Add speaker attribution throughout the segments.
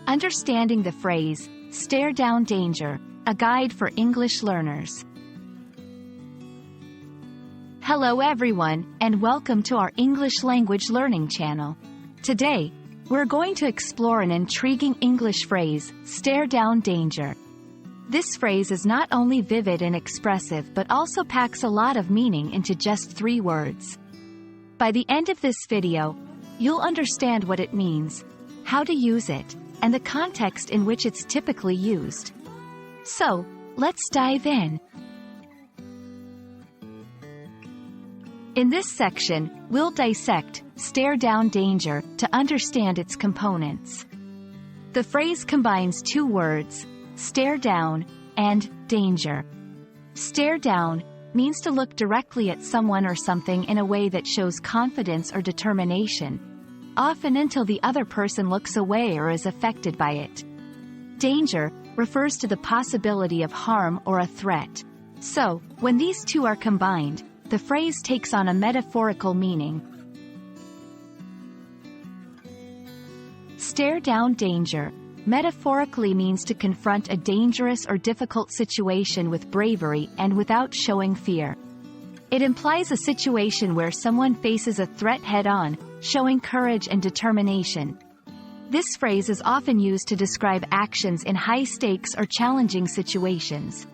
Speaker 1: Understanding the phrase, stare down danger, a guide for English learners. Hello everyone, and welcome to our English language learning channel. Today, we're going to explore an intriguing English phrase, stare down danger. This phrase is not only vivid and expressive but also packs a lot of meaning into just 3 words. By the end of this video, you'll understand what it means, how to use it, and the context in which it's typically used. So, let's dive in. In this section, we'll dissect stare down danger to understand its components. The phrase combines 2 words, stare down and danger. Stare down means to look directly at someone or something in a way that shows confidence or determination, often until the other person looks away or is affected by it. Danger refers to the possibility of harm or a threat. So, when these 2 are combined, the phrase takes on a metaphorical meaning. Stare down danger metaphorically means to confront a dangerous or difficult situation with bravery and without showing fear. It implies a situation where someone faces a threat head-on, showing courage and determination. This phrase is often used to describe actions in high-stakes or challenging situations.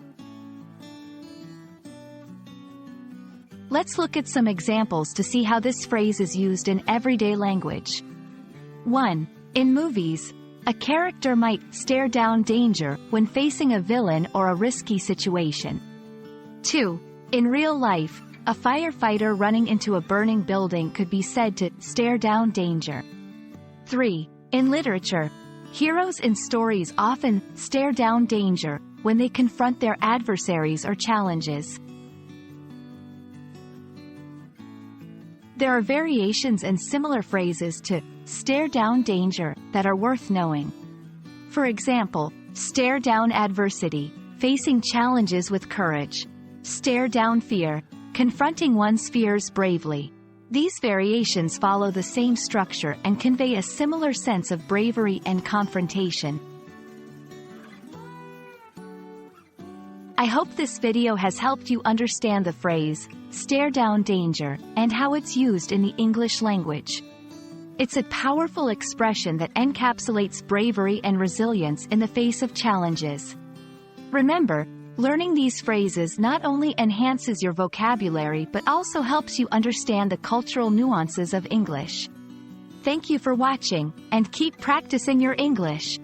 Speaker 1: Let's look at some examples to see how this phrase is used in everyday language. 1. In movies, a character might stare down danger when facing a villain or a risky situation. 2. In real life, a firefighter running into a burning building could be said to stare down danger. 3. In literature, heroes in stories often stare down danger when they confront their adversaries or challenges. There are variations and similar phrases to stare down danger that are worth knowing. For example, stare down adversity, facing challenges with courage. Stare down fear, confronting one's fears bravely. These variations follow the same structure and convey a similar sense of bravery and confrontation. I hope this video has helped you understand the phrase, stare down danger, and how it's used in the English language. It's a powerful expression that encapsulates bravery and resilience in the face of challenges. Remember, learning these phrases not only enhances your vocabulary but also helps you understand the cultural nuances of English. Thank you for watching, and keep practicing your English.